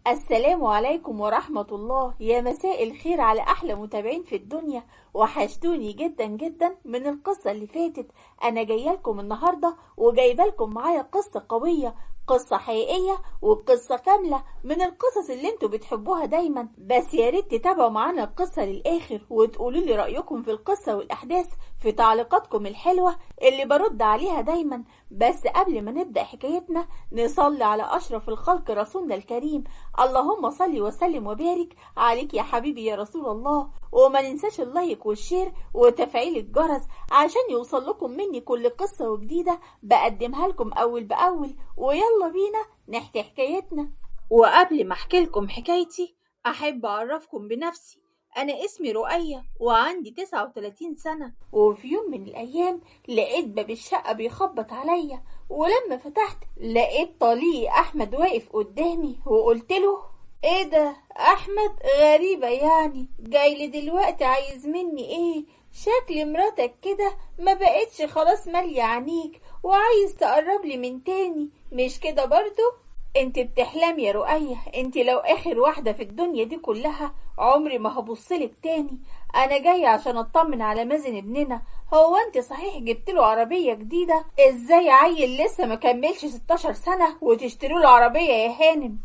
السلام عليكم ورحمة الله. يا مساء الخير على أحلى متابعين في الدنيا. وحشتوني جدا جدا من القصة اللي فاتت. أنا جاية لكم النهاردة وجايبة لكم معايا قصة قوية، قصة حقيقية وقصة كاملة من القصص اللي انتوا بتحبوها دايما. بس يا ريت تتابعوا معانا القصة للآخر وتقولوا لي رأيكم في القصة والأحداث في تعليقاتكم الحلوة اللي برد عليها دايما. بس قبل ما نبدأ حكايتنا نصلي على أشرف الخلق رسولنا الكريم. اللهم صل وسلم وبارك عليك يا حبيبي يا رسول الله. وما ننساش اللايك والشير وتفعيل الجرس عشان يوصل لكم مني كل قصة جديدة بقدمها لكم أول بأول. ويلا بينا نحكي حكايتنا. وقبل ما احكي لكم حكايتي أحب أعرفكم بنفسي. أنا اسمي رؤية وعندي 39 سنة. وفي يوم من الأيام لقيت باب الشقة بيخبط عليا، ولما فتحت لقيت طليقي أحمد واقف قدامي وقلت له: ايه ده أحمد؟ غريبة يعني، جاي لي دلوقتي عايز مني ايه؟ شكل مراتك كده ما بقتش خلاص مالية عينيك وعايز تقرب لي من تاني، مش كده برضو؟ انت بتحلم يا رؤية، انت لو اخر واحدة في الدنيا دي كلها عمري ما هبصلك تاني. انا جاية عشان اطمن على مازن ابننا. هو انت صحيح جبتله عربية جديدة؟ ازاي عيل لسه ما كملش 16 سنة وتشتروا له عربية يا هانم؟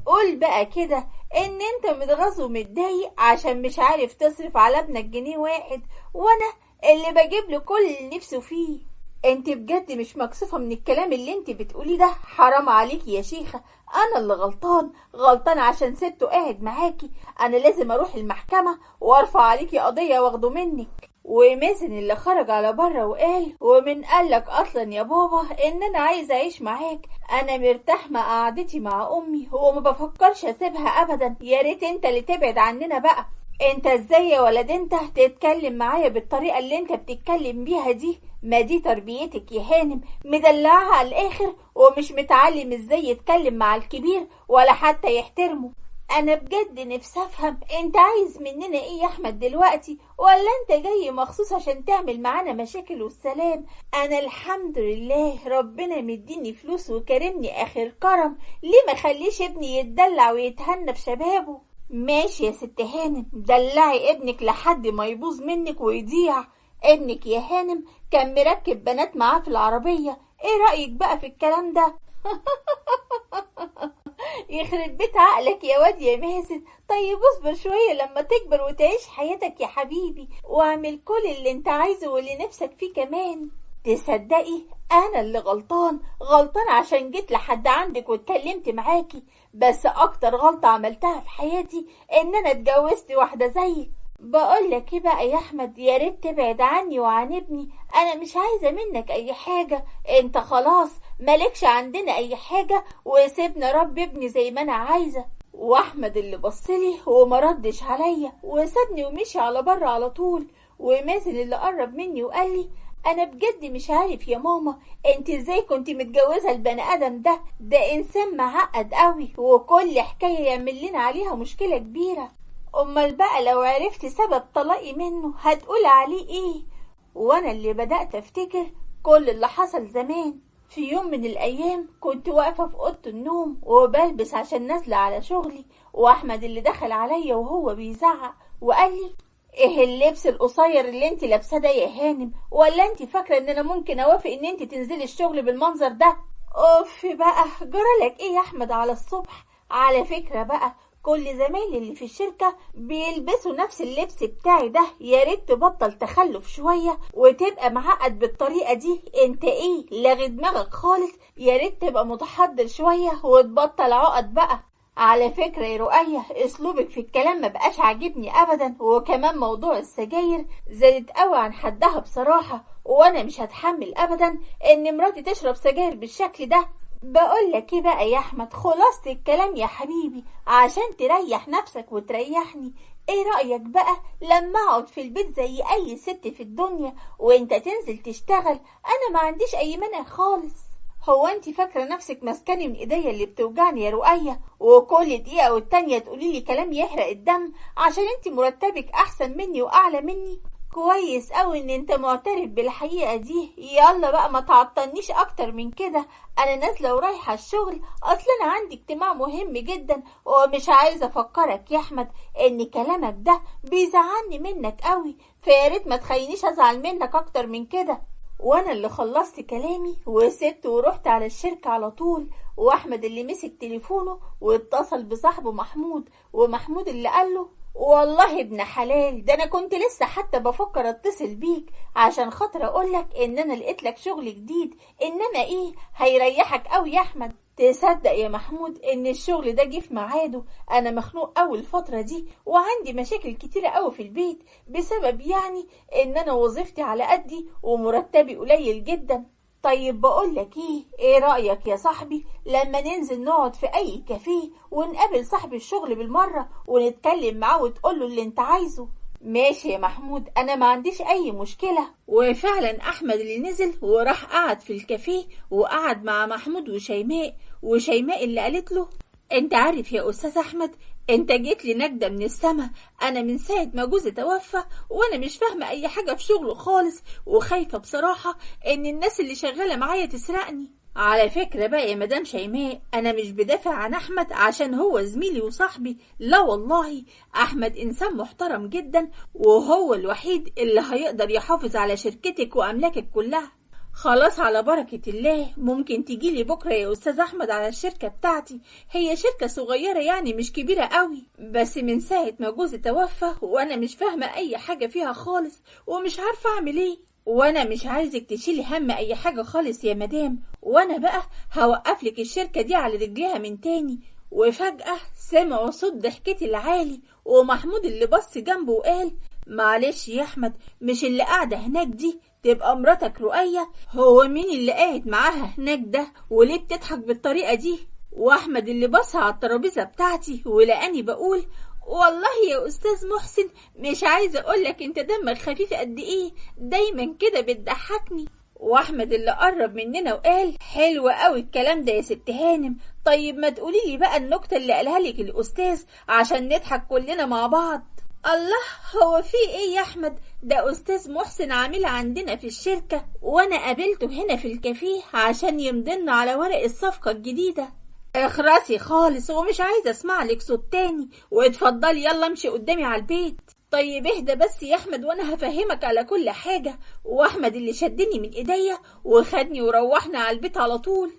قول بقى كده ان انت متغاظ ومتضايق عشان مش عارف تصرف على ابنك جنيه واحد، وانا اللي بجيب له كل اللي نفسه فيه. انت بجد مش مكسوفة من الكلام اللي انت بتقوليه ده؟ حرام عليكي يا شيخة، انا اللي غلطان عشان سبته قاعد معاكي. انا لازم اروح المحكمة وارفع عليكي قضية واخده منك. ومازن اللي خرج على بره وقال: ومن قالك اصلا يا بابا ان انا عايز اعيش معاك؟ انا مرتاح مع قعدتي مع امي وما بفكرش اسيبها ابدا. يا ريت انت اللي تبعد عننا بقى. انت ازاي يا ولد انت تتكلم معايا بالطريقة اللي انت بتتكلم بيها دي؟ ما دي تربيتك يا هانم، مدلعها على الاخر ومش متعلم ازاي يتكلم مع الكبير ولا حتى يحترمه. انا بجد نفسي افهم انت عايز مننا ايه يا احمد دلوقتي؟ ولا انت جاي مخصوص عشان تعمل معانا مشاكل والسلام؟ انا الحمد لله ربنا مديني فلوس وكرمني اخر كرم، ليه ما خليش ابني يتدلع ويتهنى في شبابه؟ ماشي يا ست هانم، دلعي ابنك لحد ما يبوظ منك ويضيع. ابنك يا هانم كان مركب بنات معاه في العربية، ايه رأيك بقى في الكلام ده؟ يخرب بيت عقلك يا واد يا مازن. طيب اصبر شوية لما تكبر وتعيش حياتك يا حبيبي، واعمل كل اللي انت عايزه واللي نفسك فيه كمان. تصدقي انا اللي غلطان عشان جيت لحد عندك واتكلمت معاكي. بس اكتر غلطة عملتها في حياتي ان انا اتجوزت واحدة زيك. بقولك ايه بقى يا احمد، يا ريت تبعد عني وعن ابني. انا مش عايزة منك اي حاجة، انت خلاص مالكش عندنا اي حاجة، وسيبنا رب ابني زي ما انا عايزة. واحمد اللي بصلي وما ردش عليا وسابني ومشي على بره على طول. ومازن اللي قرب مني وقال لي: انا بجد مش عارف يا ماما انت ازاي كنت متجوزة البني ادم ده؟ ده انسان معقد قوي وكل حكاية يعمل لنا عليها مشكلة كبيرة. امال بقى لو عرفت سبب طلاقي منه هتقول عليه ايه؟ وانا اللي بدأت افتكر كل اللي حصل زمان. في يوم من الايام كنت واقفة في اوضة النوم وبلبس عشان نازلة على شغلي، واحمد اللي دخل عليا وهو بيزعق وقال لي: ايه اللبس القصير اللي انت لابساه ده يا هانم؟ ولا انت فاكرة ان انا ممكن اوافق ان انت تنزلي الشغل بالمنظر ده؟ اوف بقى، جرالك ايه يا احمد على الصبح؟ على فكرة بقى كل زمايلي اللي في الشركة بيلبسوا نفس اللبس بتاعي ده. يا ريت تبطل تخلف شوية وتبقى معقد بالطريقة دي. انت ايه لاغي دماغك خالص؟ يا ريت تبقى متحضر شوية وتبطل عقد بقى. على فكرة يا رؤية اسلوبك في الكلام ما بقاش عاجبني ابدا، وكمان موضوع السجاير زادت قوي عن حدها بصراحة، وانا مش هتحمل ابدا ان مراتي تشرب سجاير بالشكل ده. بقولك ايه بقى يا احمد، خلاصة الكلام يا حبيبي عشان تريح نفسك وتريحني. ايه رأيك بقى لما اقعد في البيت زي اي ست في الدنيا وانت تنزل تشتغل؟ انا ما عنديش اي مانع خالص. هو انت فاكرة نفسك ماسكاني من ايديا اللي بتوجعني يا رؤية، وكل دقيقة والتانية تقولي لي كلام يحرق الدم عشان انت مرتبك احسن مني واعلى مني؟ كويس قوي ان انت معترف بالحقيقة دي. يلا بقى ما تعطلنيش اكتر من كده، انا نازلة ورايحة الشغل. اصلا انا عندي اجتماع مهم جدا، ومش عايزة افكرك يا احمد ان كلامك ده بيزعلني منك قوي، فياريت ما تخلينيش ازعل منك اكتر من كده. وانا اللي خلصت كلامي وسبت ورحت على الشركة على طول، واحمد اللي مسك تليفونه واتصل بصاحبه محمود، ومحمود اللي قاله والله ابن حلال، ده انا كنت لسه حتى بفكر اتصل بيك عشان خاطر اقولك ان انا لقيت لك شغل جديد، انما ايه هيريحك قوي يا احمد. تصدق يا محمود ان الشغل ده جه في ميعاده؟ انا مخنوق قوي الفترة دي، وعندي مشاكل كتيرة قوي في البيت بسبب يعني ان انا وظيفتي على قدي ومرتبي قليل جدا. طيب بقولك ايه رأيك يا صاحبي لما ننزل نقعد في اي كافيه ونقابل صاحب الشغل بالمرة ونتكلم معاه وتقوله اللي انت عايزه؟ ماشي يا محمود، انا ما عنديش اي مشكلة. وفعلا احمد اللي نزل وراح قعد في الكافيه وقعد مع محمود وشيماء اللي قالت له انت عارف يا استاذ احمد، انت جيت لي نجدة من السما. انا من ساعة ما جوزي توفى وانا مش فاهمة اي حاجة في شغله خالص، وخايفة بصراحة ان الناس اللي شغالة معايا تسرقني. على فكرة بقى يا مدام شيماء، انا مش بدافع عن احمد عشان هو زميلي وصاحبي، لا والله، احمد انسان محترم جدا، وهو الوحيد اللي هيقدر يحافظ على شركتك واملاكك كلها. خلاص على بركة الله، ممكن تجيلي بكرة يا أستاذ أحمد على الشركة بتاعتي. هي شركة صغيرة يعني مش كبيرة قوي، بس من ساعة ما جوزي توفى وأنا مش فاهمة أي حاجة فيها خالص ومش عارفة أعمل إيه. وأنا مش عايزك تشيلي هم أي حاجة خالص يا مدام، وأنا بقى هوقفلك الشركة دي على رجليها من تاني. وفجأة سمعوا صوت ضحكتي العالي، ومحمود اللي بص جنبه وقال معلش يا أحمد، مش اللي قاعدة هناك دي تبقى مراتك رؤية؟ هو مين اللي قاعد معاها هناك ده، وليه بتضحك بالطريقة دي؟ واحمد اللي بص على الترابيزة بتاعتي ولقاني بقول والله يا استاذ محسن مش عايزة اقولك انت دمك خفيف قد ايه، دايما كده بتضحكني. واحمد اللي قرب مننا وقال حلو قوي الكلام ده يا ست هانم، طيب ما تقوليلي بقى النكتة اللي قالها لك الاستاذ عشان نضحك كلنا مع بعض. الله، هو في ايه يا احمد؟ ده استاذ محسن عامل عندنا في الشركة، وانا قابلته هنا في الكافيه عشان يمضلنا على ورق الصفقة الجديدة. اخرسي خالص ومش عايزة اسمع لك صوت تاني، واتفضلي يلا امشي قدامي على البيت. طيب اهدى بس يا احمد وانا هفهمك على كل حاجة. واحمد اللي شدني من ايديا وخدني وروحنا على البيت على طول.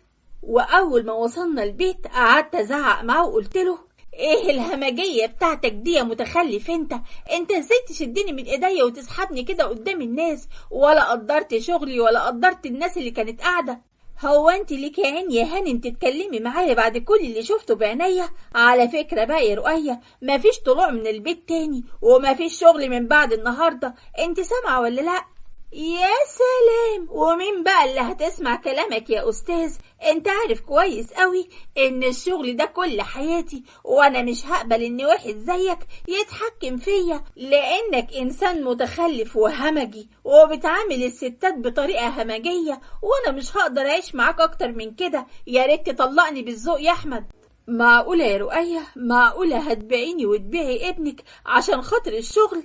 واول ما وصلنا البيت قعدت ازعق معاه وقلت له ايه الهمجية بتاعتك دي يا متخلف؟ انت ازاي تشدني من ايديا وتسحبني كده قدام الناس؟ ولا قدرت شغلي ولا قدرت الناس اللي كانت قاعدة. هو انت ليك يا عين يا هانم تتكلمي معايا بعد كل اللي شفته بعينيا؟ على فكرة بقى يا رؤية، مفيش طلوع من البيت تاني ومفيش شغل من بعد النهاردة، انت سامعة ولا لا؟ يا سلام، ومين بقى اللي هتسمع كلامك يا أستاذ؟ انت عارف كويس قوي ان الشغل ده كل حياتي، وانا مش هقبل ان واحد زيك يتحكم فيا، لانك انسان متخلف وهمجي وبتعامل الستات بطريقة همجية، وانا مش هقدر اعيش معاك اكتر من كده. يا ريت تطلقني بالذوق يا احمد. معقولة يا رؤية؟ معقولة هتبيعيني وتبيعي ابنك عشان خاطر الشغل؟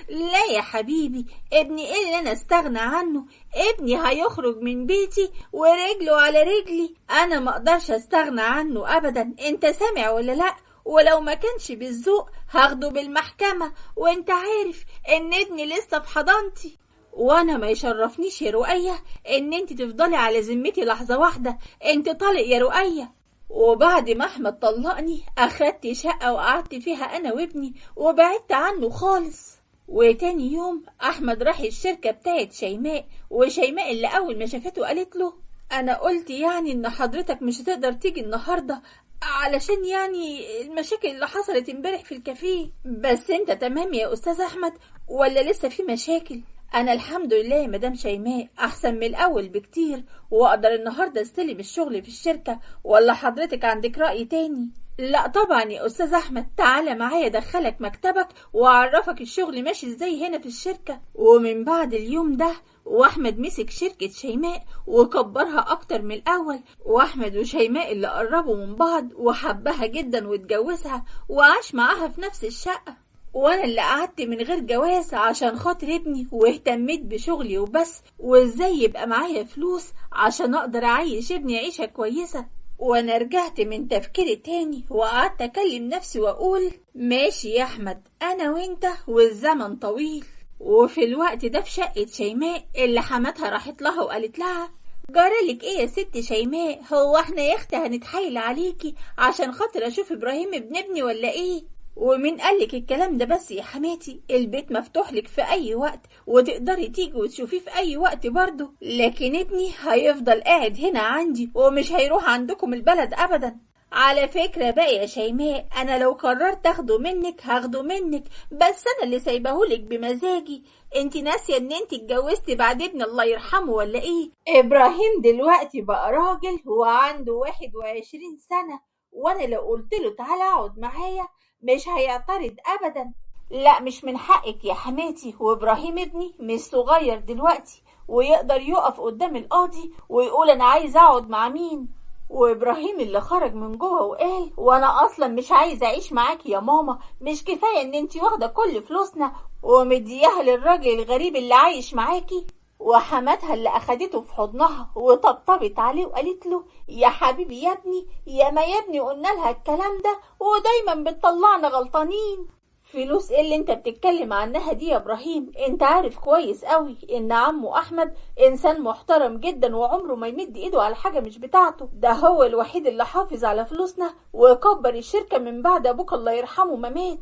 لا يا حبيبي، ابني ايه اللي انا استغنى عنه؟ ابني هيخرج من بيتي ورجله على رجلي، انا ما اقدرش استغنى عنه ابدا، انت سامع ولا لا؟ ولو ما كانش بالذوق هاخده بالمحكمة، وانت عارف ان ابني لسه في حضانتي. وانا ما يشرفنيش يا رؤية ان انت تفضلي على ذمتي لحظة واحدة، انت طالق يا رؤية. وبعد ما احمد طلقني اخدت شقة وقعدت فيها انا وابني وبعدت عنه خالص. وتاني يوم احمد راح الشركة بتاعت شيماء، وشيماء اللي اول ما شافته قالت له انا قلت يعني ان حضرتك مش هتقدر تيجي النهاردة علشان يعني المشاكل اللي حصلت امبارح في الكافيه، بس انت تمام يا استاذ احمد ولا لسه في مشاكل؟ انا الحمد لله يا مدام شيماء احسن من الاول بكتير، واقدر النهارده استلم الشغل في الشركة، ولا حضرتك عندك رأي تاني؟ لا طبعا يا استاذ احمد، تعالى معايا ادخلك مكتبك واعرفك الشغل ماشي ازاي هنا في الشركة. ومن بعد اليوم ده واحمد مسك شركة شيماء وكبرها اكتر من الاول، واحمد وشيماء اللي قربوا من بعض وحبها جدا واتجوزها وعاش معاها في نفس الشقة. وانا اللي قعدت من غير جواز عشان خاطر ابني واهتميت بشغلي وبس، وازاي يبقى معايا فلوس عشان اقدر اعيش ابني عيشة كويسة. وانا رجعت من تفكيري تاني وقعدت اكلم نفسي واقول ماشي يا احمد، انا وانت والزمن طويل. وفي الوقت ده في شقة شيماء اللي حماتها راحت لها وقالت لها جرالك ايه يا ست شيماء؟ هو احنا يا اختي هنتحايل عليكي عشان خاطر اشوف ابراهيم ابن ابني ولا ايه؟ ومين قالك الكلام ده بس يا حماتي؟ البيت مفتوح لك في اي وقت وتقدري تيجي وتشوفيه في اي وقت برضه، لكن ابني هيفضل قاعد هنا عندي ومش هيروح عندكم البلد ابدا. على فكرة بقى يا شيماء، انا لو قررت اخده منك هاخده منك، بس انا اللي سايبهولك بمزاجي. انتي ناسية ان انتي اتجوزتي بعد ابن الله يرحمه ولا ايه؟ ابراهيم دلوقتي بقى راجل وعنده 21 سنة، وانا لو قلت له تعالى اقعد معايا مش هيعترض ابدا. لا مش من حقك يا حماتي، وابراهيم ابني مش صغير دلوقتي ويقدر يقف قدام القاضي ويقول انا عايز اقعد مع مين. وابراهيم اللي خرج من جوه وقال وانا اصلا مش عايز اعيش معاكي يا ماما، مش كفايه ان انتي واخده كل فلوسنا ومدياها للراجل الغريب اللي عايش معاكي؟ وحماتها اللي اخدته في حضنها وطبطبت عليه وقالت له يا حبيبي يا ابني، يا ما يا ابني قلنا لها الكلام ده ودايما بتطلعنا غلطانين. فلوس ايه اللي انت بتتكلم عنها دي يا ابراهيم؟ انت عارف كويس قوي ان عمو احمد انسان محترم جدا وعمره ما يمد ايده على حاجة مش بتاعته، ده هو الوحيد اللي حافظ على فلوسنا وكبر الشركة من بعد ابوك الله يرحمه ما مات.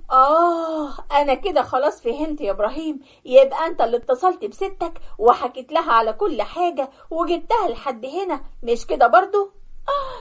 انا كده خلاص فهمت يا ابراهيم، يبقى انت اللي اتصلت بستك وحكيت لها على كل حاجة وجبتها لحد هنا، مش كده برضو؟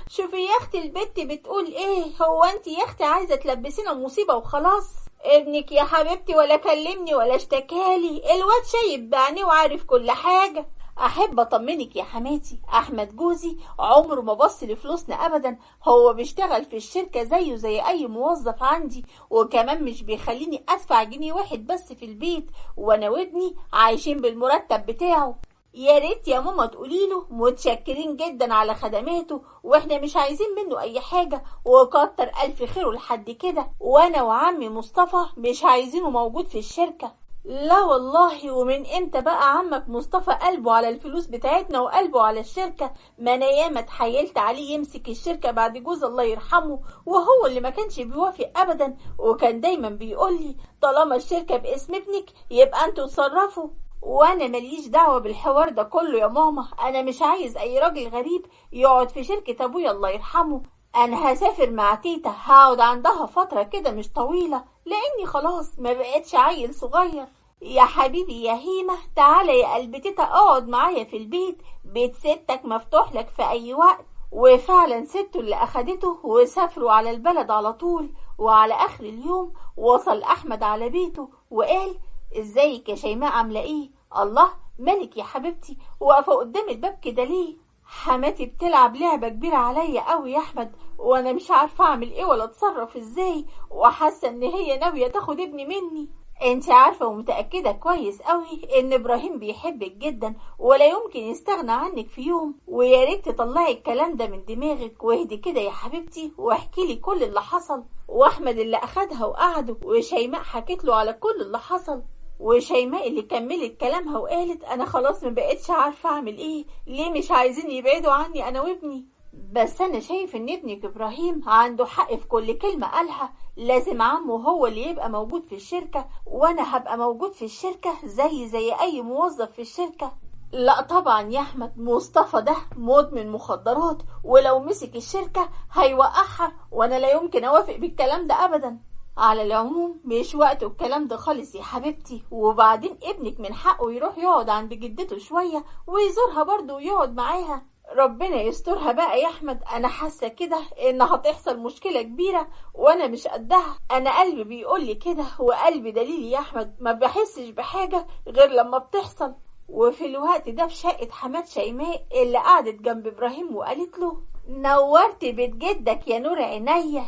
شوفي يا اختي البت بتقول ايه، هو انت يا اختي عايزة تلبسينا مصيبة وخلاص؟ ابنك يا حبيبتي ولا كلمني ولا اشتكالي، الواد شايب بعينيه وعارف كل حاجة. احب اطمنك يا حماتي، احمد جوزي عمره ما بص لفلوسنا ابدا، هو بيشتغل في الشركة زيه زي اي موظف عندي، وكمان مش بيخليني ادفع جنيه واحد بس في البيت، وانا وابني عايشين بالمرتب بتاعه. يا ريت يا ماما تقولي له متشكرين جدا على خدماته واحنا مش عايزين منه اي حاجة، وكتر الف خيره لحد كده، وانا وعمي مصطفى مش عايزينه موجود في الشركة. لا والله، ومن امتى بقى عمك مصطفى قلبه على الفلوس بتاعتنا وقلبه على الشركة؟ ما انا ياما اتحايلت عليه يمسك الشركة بعد جوز الله يرحمه، وهو اللي ما كانش بيوافق ابدا، وكان دايما بيقولي طالما الشركة باسم ابنك يبقى انتوا تصرفوا. وانا ماليش دعوة بالحوار ده كله يا ماما، انا مش عايز اي راجل غريب يقعد في شركة ابويا الله يرحمه، انا هسافر مع تيتا هقعد عندها فترة كده مش طويلة لاني خلاص ما بقتش عيل صغير. يا حبيبي يا هيمة تعالى يا قلب تيتا اقعد معايا في البيت، بيت ستك مفتوح لك في اي وقت. وفعلا سته اللي اخدته وسافروا على البلد على طول، وعلى اخر اليوم وصل احمد على بيته وقال ازيك يا شيماء عامله ايه؟ الله مالك يا حبيبتي واقفه قدام الباب كده ليه؟ حماتي بتلعب لعبه كبيره عليا قوي يا احمد، وانا مش عارفه اعمل ايه ولا اتصرف ازاي، وحاسه ان هي ناويه تاخد ابني مني. انت عارفه ومتاكده كويس قوي ان ابراهيم بيحبك جدا ولا يمكن يستغنى عنك في يوم، ويا ريت تطلعي الكلام ده من دماغك واهدي كده يا حبيبتي واحكي لي كل اللي حصل. واحمد اللي اخدها وقعدوا وشيماء حكت له على كل اللي حصل، وشيماء اللي كملت كلامها وقالت انا خلاص ما بقتش عارفه اعمل ايه، ليه مش عايزين يبعدوا عني انا وابني؟ بس انا شايف ان ابنك ابراهيم عنده حق في كل كلمه قالها، لازم عمه هو اللي يبقى موجود في الشركه، وانا هبقى موجود في الشركه زي اي موظف في الشركه. لا طبعا يا احمد، مصطفى ده مدمن مخدرات ولو مسك الشركه هيوقعها، وانا لا يمكن اوافق بالكلام ده ابدا. على العموم مش وقته الكلام ده خالص يا حبيبتي، وبعدين ابنك من حقه يروح يقعد عند جدته شوية ويزورها برضه ويقعد معاها. ربنا يسترها بقى يا احمد، انا حاسة كده ان هتحصل مشكلة كبيرة وانا مش قدها، انا قلبي بيقول لي كده وقلبي دليلي يا احمد، ما بحسش بحاجة غير لما بتحصل. وفي الوقت ده في شقة حماد شيماء اللي قعدت جنب ابراهيم وقالت له نورت بيت جدك يا نور عينيا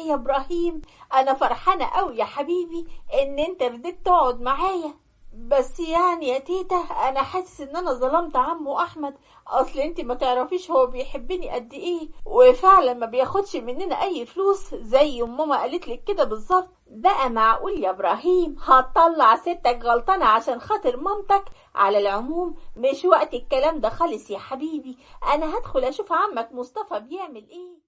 يا ابراهيم، انا فرحانه قوي يا حبيبي ان انت رضيت تقعد معايا. بس يعني يا تيتا انا حاسس ان انا ظلمت عمو احمد. اصل انت ما تعرفيش هو بيحبني قد ايه، وفعلا ما بياخدش مننا اي فلوس زي ماما قالت لك كده بالظبط. بقى معقول يا ابراهيم هتطلع ستك غلطانه عشان خاطر مامتك؟ على العموم مش وقت الكلام ده خالص يا حبيبي. انا هدخل اشوف عمك مصطفى بيعمل ايه.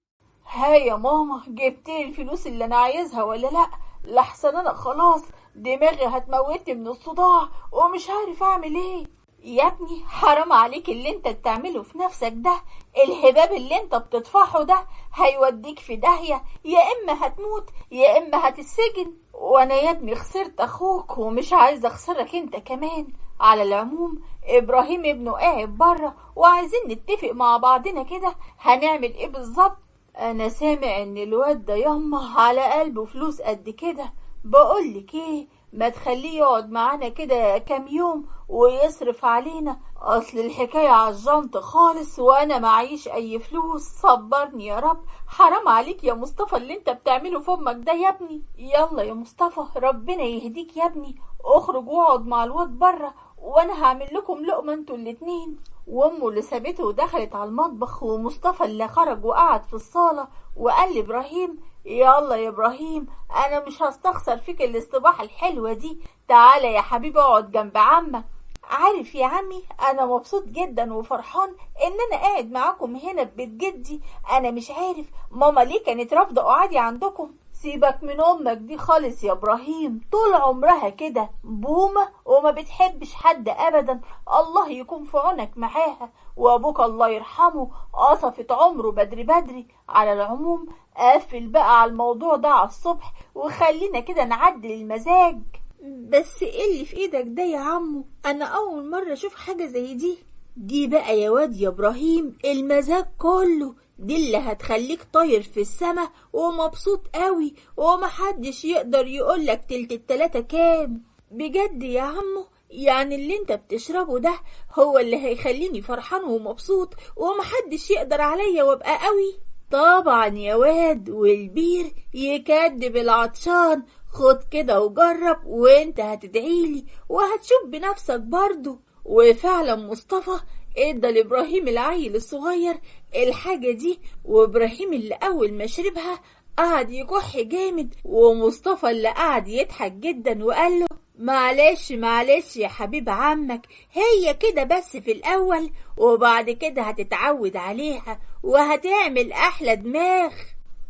ها يا ماما، جبتلي الفلوس اللي انا عايزها ولا لا؟ لحسن انا خلاص دماغي هتموتني من الصداع ومش عارف اعمل ايه. يا ابني حرام عليك اللي انت بتعمله في نفسك ده. الهباب اللي انت بتدفعه ده هيوديك في داهية، يا اما هتموت يا اما هتتسجن. وانا يا ابني خسرت اخوك ومش عايزه اخسرك انت كمان. على العموم ابراهيم ابنه قاعد بره وعايزين نتفق مع بعضنا كده هنعمل ايه بالظبط. انا سامع ان الواد ده ياما على قلبه فلوس قد كده. بقولك ايه، ما تخليه يقعد معانا كده كام يوم ويصرف علينا. اصل الحكاية عالجنط خالص وانا معيش اي فلوس. صبرني يا رب. حرام عليك يا مصطفى اللي انت بتعمله في امك ده يا ابني. يلا يا مصطفى ربنا يهديك يا ابني. اخرج واقعد مع الواد بره وانا هعمل لكم لقمة انتوا الاتنين. وامه اللي سابته ودخلت على المطبخ، ومصطفى اللي خرج وقعد في الصالة وقال لابراهيم يلا يا ابراهيم انا مش هستخسر فيك الاستباحة الحلوة دي. تعالى يا حبيبي اقعد جنب عمك. عارف يا عمي انا مبسوط جدا وفرحان ان انا قاعد معاكم هنا في بيت جدي. انا مش عارف ماما ليه كانت رافضة قعدي عندكم. سيبك من امك دي خالص يا ابراهيم، طول عمرها كده بومة وما بتحبش حد ابدا. الله يكون في عونك معاها. وابوك الله يرحمه قصفت عمره بدري بدري. على العموم قافل بقى على الموضوع ده على الصبح وخلينا كده نعدل المزاج. بس ايه اللي في ايدك ده يا عمو؟ انا اول مرة اشوف حاجة زي دي بقى يا واد يا ابراهيم المزاج كله. دي اللي هتخليك طاير في السما ومبسوط قوي ومحدش يقدر يقولك تلت التلاتة كام. بجد يا عمو يعني اللي انت بتشربه ده هو اللي هيخليني فرحان ومبسوط ومحدش يقدر عليا وابقى قوي؟ طبعا يا واد، والبير يكدب العطشان. خد كده وجرب وانت هتدعيلي وهتشوف بنفسك برضو. وفعلا مصطفى ادى لابراهيم العيل الصغير الحاجة دي، وابراهيم اللي اول ما شربها قعد يكح جامد، ومصطفى اللي قعد يضحك جدا وقال له معلش معلش يا حبيب عمك، هي كده بس في الاول وبعد كده هتتعود عليها وهتعمل احلى دماغ.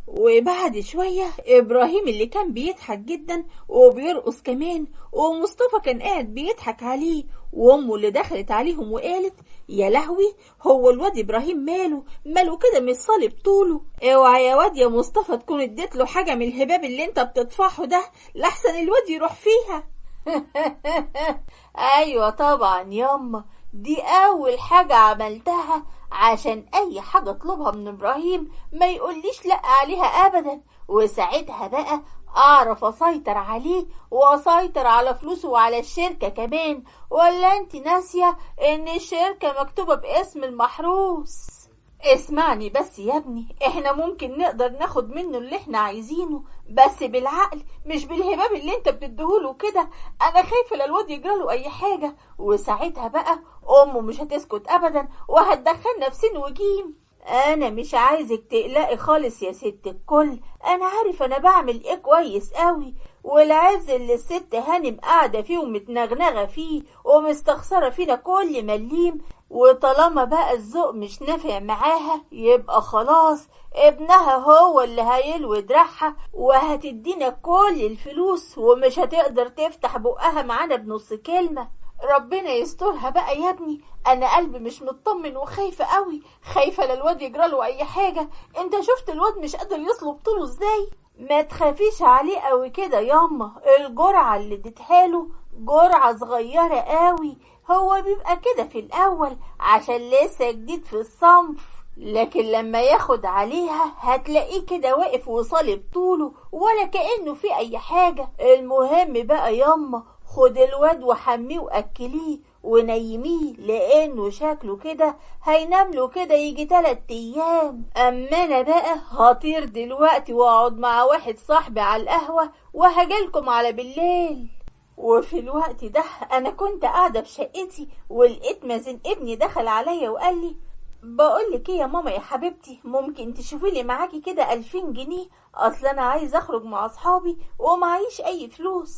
وبعد شوية إبراهيم اللي كان بيضحك جدا وبيرقص كمان، ومصطفى كان قاعد بيضحك عليه، وأمه اللي دخلت عليهم وقالت يا لهوي هو الواد إبراهيم ماله كده مش صالب طوله. اوعى يا واد يا مصطفى تكون اديت له حاجة من الهباب اللي انت بتطفحه ده لحسن الواد يروح فيها. ايوه طبعا ياما، دي اول حاجة عملتها عشان اي حاجة اطلبها من ابراهيم ما يقوليش لا عليها ابدا. وساعتها بقى اعرف اسيطر عليه واسيطر على فلوسه وعلى الشركة كمان. ولا انت ناسية ان الشركة مكتوبة باسم المحروس؟ اسمعني بس يا ابني، احنا ممكن نقدر ناخد منه اللي احنا عايزينه بس بالعقل مش بالهباب اللي انت بتديهوله كده. انا خايفه للواد يجراله اي حاجه، وساعتها بقى امه مش هتسكت ابدا وهتدخلنا في سين وجيم. انا مش عايزك تقلقي خالص يا ست الكل. انا عارف انا بعمل ايه كويس قوي، والعز اللي الست هانم قاعده فيه ومتنغنغه فيه ومستخسره فينا كل مليم. وطالما بقى الذوق مش نافع معاها يبقى خلاص ابنها هو اللي هيلوي دراعها وهتدينا كل الفلوس ومش هتقدر تفتح بقها معانا بنص كلمة. ربنا يسترها بقى يا ابني. انا قلبي مش مطمن وخايفة قوي، خايفة للواد يجراله اي حاجة. انت شفت الواد مش قادر يصلب طوله ازاي؟ ما تخافيش عليه قوي كده ياما، الجرعة اللي اديتهاله جرعة صغيرة قوي. هو بيبقى كده في الاول عشان لسه جديد في الصنف، لكن لما ياخد عليها هتلاقيه كده واقف وصالب طوله ولا كأنه في اي حاجة. المهم بقى ياما خد الواد وحميه واكليه ونيميه، لانه شكله كده هينام له كده يجي 3 ايام. اما انا بقى هطير دلوقتي واقعد مع واحد صاحبي على القهوة وهجيلكم على بالليل. وفي الوقت ده انا كنت قاعدة في شقتي ولقيت مازن ابني دخل عليا وقال لي بقولك ايه يا ماما يا حبيبتي، ممكن تشوفي لي معاكي كده 2000 جنيه؟ اصل انا عايز اخرج مع اصحابي ومعيش اي فلوس.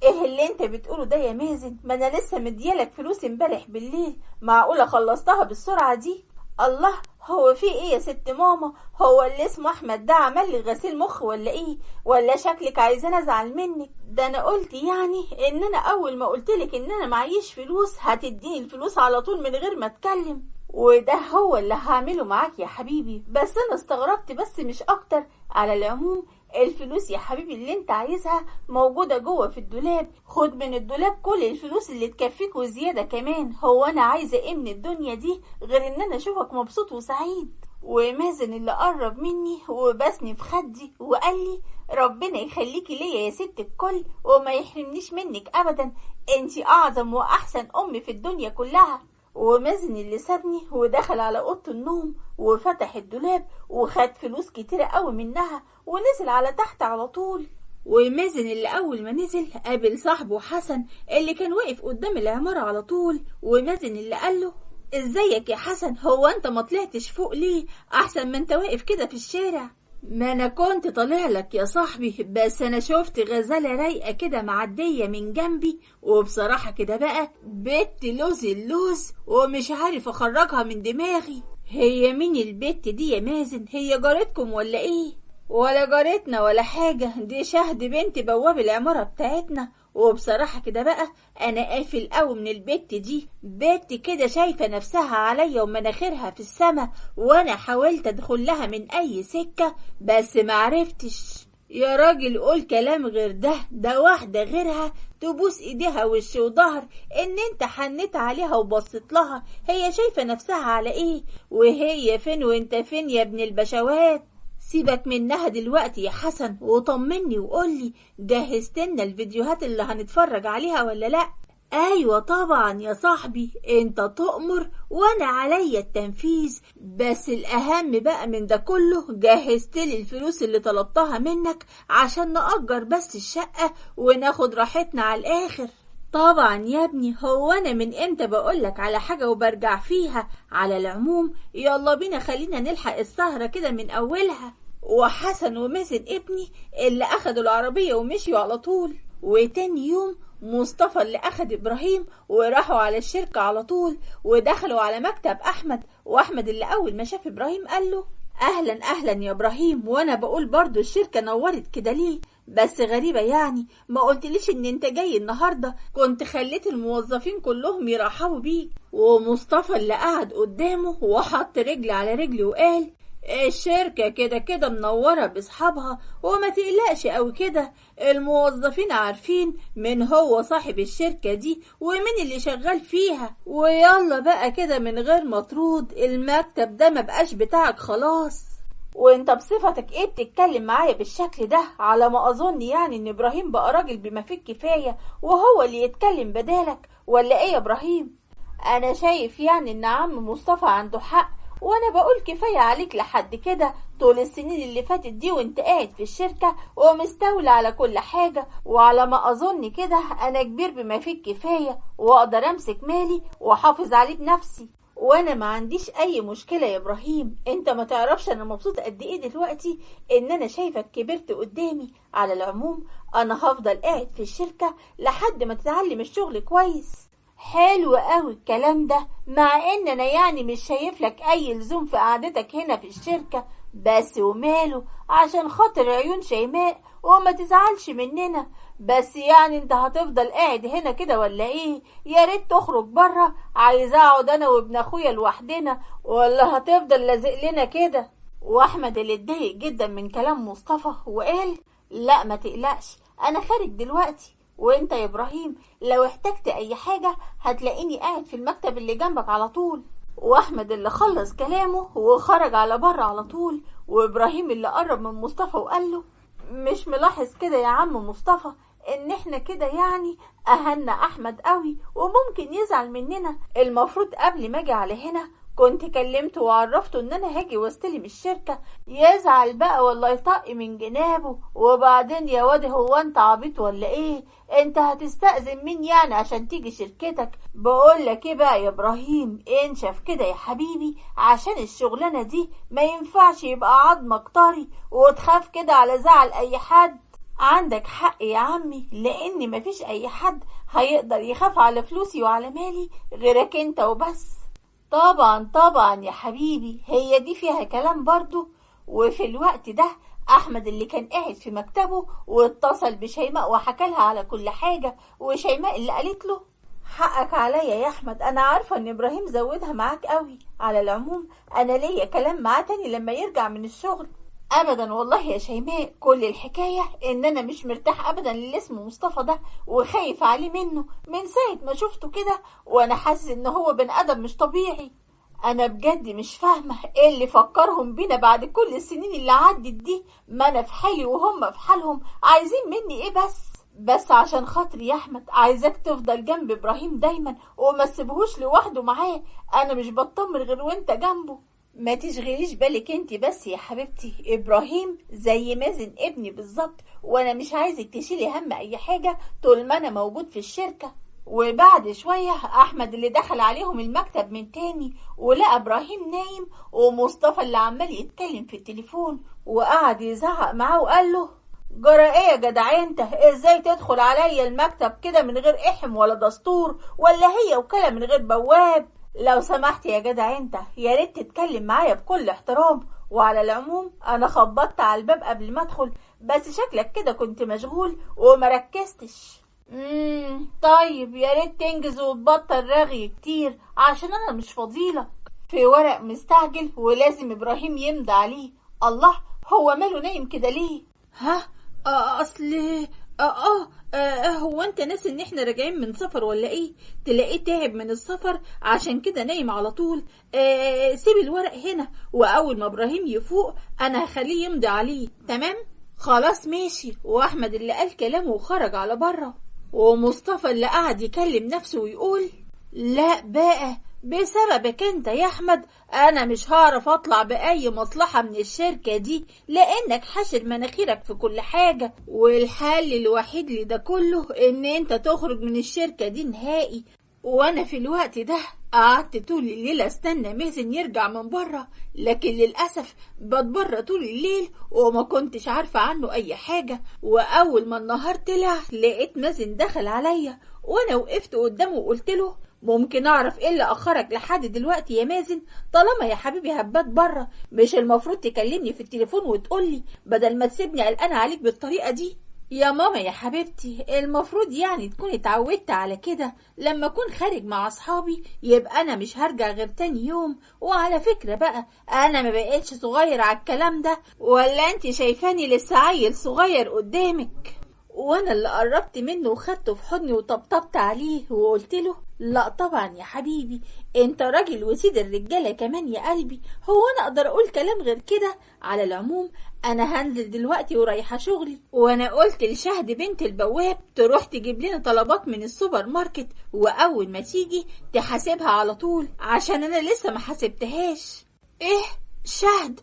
ايه اللي انت بتقوله ده يا مازن؟ ما انا لسه مديالك فلوس امبارح بالليل، معقولة خلصتها بالسرعة دي؟ الله، هو في ايه يا ست ماما؟ هو اللي اسمه احمد ده عمل لي غسيل مخ ولا ايه؟ ولا شكلك عايزاني ازعل منك؟ ده انا قلت يعني ان انا اول ما قلتلك ان انا معيش فلوس هتديني الفلوس على طول من غير ما اتكلم، وده هو اللي هعمله معاك يا حبيبي. بس انا استغربت بس مش اكتر. على العموم الفلوس يا حبيبي اللي انت عايزها موجودة جوه في الدولاب، خد من الدولاب كل الفلوس اللي تكفيك وزيادة كمان. هو انا عايزة ايه من الدنيا دي غير ان انا اشوفك مبسوط وسعيد؟ ومازن اللي قرب مني وبسني في خدي وقال لي ربنا يخليكي ليا يا ست الكل وما يحرمنيش منك ابدا، انتي اعظم واحسن ام في الدنيا كلها. ومازن اللي سابني ودخل على اوضه النوم وفتح الدولاب وخد فلوس كتيره قوي منها ونزل على تحت على طول. ومازن اللي اول ما نزل قابل صاحبه حسن اللي كان واقف قدام العماره على طول، ومازن اللي قال له ازيك يا حسن، هو انت ما طلعتش فوق ليه؟ احسن ما انت واقف كده في الشارع. ما انا كنت طالع لك يا صاحبي، بس انا شفت غزالة رايقة كده معدية من جنبي، وبصراحة كده بقى بنت لوز اللوز ومش عارف اخرجها من دماغي. هي مين البت دي يا مازن؟ هي جارتكم ولا ايه؟ ولا جارتنا ولا حاجة، دي شهد بنت بواب العمارة بتاعتنا. وبصراحة كده بقى انا قافل قوي من البت دي، بنت كده شايفة نفسها عليا ومناخيرها في السما، وانا حاولت ادخل لها من اي سكة بس معرفتش. يا راجل قول كلام غير ده واحدة غيرها تبوس ايديها وش وظهر ان انت حنيت عليها وبصت لها. هي شايفة نفسها على ايه؟ وهي فين وانت فين يا ابن البشوات؟ سيبك منها دلوقتي يا حسن وطمني وقولي جهزتنا الفيديوهات اللي هنتفرج عليها ولا لا؟ ايوه طبعا يا صاحبي، انت تؤمر وانا عليا التنفيذ. بس الاهم بقى من ده كله جهزتلي الفلوس اللي طلبتها منك عشان نأجر بس الشقة وناخد راحتنا على الاخر. طبعا يا ابني، هو انا من امتى بقولك على حاجة وبرجع فيها؟ على العموم يلا بينا خلينا نلحق السهرة كده من اولها. وحسن ومازن ابني اللي اخدوا العربية ومشيوا على طول، وتاني يوم مصطفى اللي اخد ابراهيم وراحوا على الشركة على طول ودخلوا على مكتب احمد. واحمد اللي اول ما شاف ابراهيم قال له اهلا اهلا يا ابراهيم، وانا بقول برضو الشركة نورت كده ليه؟ بس غريبة يعني ما قلتليش ان انت جاي النهاردة، كنت خليت الموظفين كلهم يرحبوا بيك. ومصطفى اللي قعد قدامه وحط رجل على رجل وقال الشركة كده كده منورة بأصحابها وما تقلقش قوي كده، الموظفين عارفين من هو صاحب الشركة دي ومين اللي شغال فيها. ويلا بقى كده من غير مطرود، المكتب ده مبقاش بتاعك خلاص. وانت بصفتك ايه بتتكلم معايا بالشكل ده؟ على ما اظن يعني ان ابراهيم بقى راجل بما فيه الكفاية وهو اللي يتكلم بدالك، ولا ايه يا ابراهيم؟ انا شايف يعني ان عم مصطفى عنده حق، وانا بقول كفاية عليك لحد كده. طول السنين اللي فاتت دي وانت قاعد في الشركة ومستولى على كل حاجة، وعلى ما اظن كده انا كبير بما فيه الكفاية واقدر امسك مالي واحافظ عليه بنفسي. وانا ما عنديش اي مشكلة يا ابراهيم، انت ما تعرفش انا مبسوطة قد ايه دلوقتي ان انا شايفك كبرت قدامي. على العموم انا هفضل قاعد في الشركة لحد ما تتعلم الشغل كويس. حلو قوي الكلام ده، مع ان انا يعني مش شايف لك اي لزوم في قعدتك هنا في الشركة، بس وماله عشان خاطر عيون شيماء وما تزعلش مننا. بس يعني انت هتفضل قاعد هنا كده ولا ايه؟ يا ريت تخرج بره، عايز اقعد انا وابن اخويا لوحدنا، ولا هتفضل لازق لنا كده؟ واحمد اللي اتضايق جدا من كلام مصطفى وقال لا ما تقلقش انا خارج دلوقتي، وانت يا ابراهيم لو احتجت اي حاجة هتلاقيني قاعد في المكتب اللي جنبك على طول. واحمد اللي خلص كلامه وخرج على بره على طول، وابراهيم اللي قرب من مصطفى وقال له مش ملاحظ كده يا عم مصطفى ان احنا كده يعني اهنا احمد قوي وممكن يزعل مننا؟ المفروض قبل ما اجي على هنا كنت كلمته وعرفته ان انا هاجي واستلم الشركة، يزعل بقى ولا يطق من جنابه. وبعدين يا واد، هو انت عبيط ولا ايه؟ انت هتستأذن مين يعني عشان تيجي شركتك؟ بقول لك ايه بقى يا ابراهيم، انشف كده يا حبيبي، عشان الشغلانة دي ما ينفعش يبقى عظمك طري وتخاف كده على زعل اي حد. عندك حق يا عمي، لان مفيش اي حد هيقدر يخاف على فلوسي وعلى مالي غيرك انت وبس. طبعا طبعا يا حبيبي، هي دي فيها كلام برضو. وفي الوقت ده احمد اللي كان قاعد في مكتبه واتصل بشيماء وحكالها على كل حاجة، وشيماء اللي قالت له: حقك عليا يا احمد، انا عارفة ان ابراهيم زودها معاك قوي. على العموم انا ليا كلام معاه تاني لما يرجع من الشغل. ابدا والله يا شيماء، كل الحكاية ان انا مش مرتاح ابدا للي اسمه مصطفى ده، وخايف عليه منه من ساعة ما شفته كده، وانا حاسس ان هو بني ادم مش طبيعي. انا بجد مش فاهمة ايه اللي فكرهم بينا بعد كل السنين اللي عدت دي. ما انا في حالي وهم في حالهم، عايزين مني ايه بس عشان خاطري يا احمد، عايزاك تفضل جنب ابراهيم دايما وما تسيبهوش لوحده معاه. انا مش بطمن غير وانت جنبه. ما تشغليش بالك انت بس يا حبيبتي، ابراهيم زي مازن ابني بالظبط، وانا مش عايزك تشيلي هم اي حاجة طول ما انا موجود في الشركة. وبعد شوية احمد اللي دخل عليهم المكتب من تاني ولقى ابراهيم نايم ومصطفى اللي عمال يتكلم في التليفون، وقعد يزعق معاه وقال له: جرى ايه يا جدع انت؟ ازاي تدخل عليا المكتب كده من غير احم ولا دستور، ولا هي وكالة من غير بواب؟ لو سمحت يا جدع انت، يا ريت تتكلم معايا بكل احترام. وعلى العموم انا خبطت على الباب قبل ما ادخل، بس شكلك كده كنت مشغول ومركزتش. طيب يا ريت تنجز وتبطل رغي كتير، عشان انا مش فضيلك. في ورق مستعجل ولازم ابراهيم يمضي عليه. الله، هو ماله نايم كده ليه؟ ها؟ اصل هو انت ناسي ان احنا راجعين من سفر ولا ايه؟ تلاقيه تعب من السفر عشان كده نايم على طول. سيب الورق هنا، واول ما ابراهيم يفوق انا هخليه يمضي عليه. تمام؟ خلاص ماشي. واحمد اللي قال كلامه وخرج على بره، ومصطفى اللي قعد يكلم نفسه ويقول: لا بقى، بسببك انت يا احمد انا مش هعرف اطلع باي مصلحة من الشركة دي، لانك حاشر مناخيرك في كل حاجة، والحل الوحيد لده كله ان انت تخرج من الشركة دي نهائي. وانا في الوقت ده قعدت طول الليل استنى مازن يرجع من بره، لكن للأسف بتبرى طول الليل وما كنتش عارفة عنه اي حاجة. واول ما النهار طلع لقيت مازن دخل عليا، وانا وقفت قدامه وقلت له: ممكن اعرف ايه اللي اخرك لحد دلوقتي يا مازن؟ طالما يا حبيبي هبات بره، مش المفروض تكلمني في التليفون وتقولي بدل ما تسيبني قلقانه عليك بالطريقه دي؟ يا ماما يا حبيبتي، المفروض يعني تكوني اتعودت على كده. لما اكون خارج مع اصحابي يبقى انا مش هرجع غير تاني يوم. وعلى فكرة بقى، انا ما بقيتش صغير على الكلام ده، ولا انت شايفاني لسه عيل صغير قدامك؟ وانا اللي قربت منه وخدته في حضني وطبطبت عليه وقلت له: لا طبعا يا حبيبي، انت راجل وسيد الرجالة كمان يا قلبي، هو انا اقدر اقول كلام غير كده؟ على العموم انا هنزل دلوقتي ورايحة شغلي، وانا قلت لشهد بنت البواب تروح تجيب لنا طلبات من السوبر ماركت، واول ما تيجي تحاسبها على طول عشان انا لسه ما حاسبتهاش. ايه شهد؟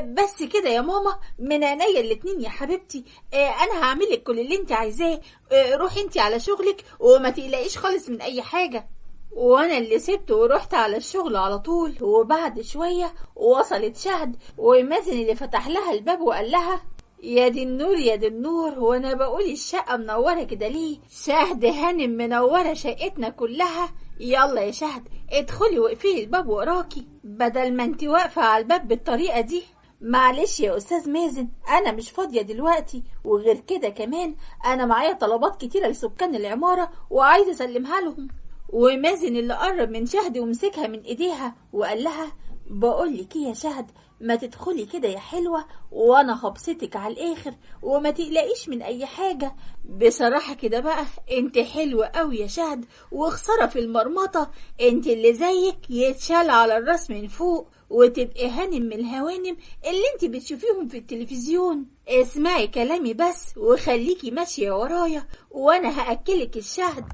بس كده يا ماما، من عينيا الاتنين يا حبيبتي. انا هعملك كل اللي انت عايزاه. روحي انت على شغلك وما تقلقيش خالص من اي حاجة. وانا اللي سبته ورحت على الشغل على طول. وبعد شوية وصلت شهد، ومازن اللي فتح لها الباب وقال لها: يا دي النور يا دي النور، وانا بقول الشقة منورة كده ليه؟ شهد هانم منورة شقتنا كلها. يلا يا شهد ادخلي واقفلي الباب وراكي، بدل ما انت واقفة على الباب بالطريقة دي. معلش يا استاذ مازن، انا مش فاضية دلوقتي، وغير كده كمان انا معايا طلبات كتيرة لسكان العمارة وعايزة اسلمها لهم. ومازن اللي قرب من شهد ومسكها من ايديها وقال لها: بقولك ايه يا شهد، ما تدخلي كده يا حلوة، وانا هبسطك على الاخر، وما تقلقيش من اي حاجة. بصراحة كده بقى انت حلوة قوي يا شهد، وخسارة في المرمطة انت اللي زيك يتشال على الراس من فوق، وتبقي هانم من الهوانم اللي انت بتشوفيهم في التلفزيون. اسمعي كلامي بس وخليكي ماشية ورايا، وانا هأكلك الشهد.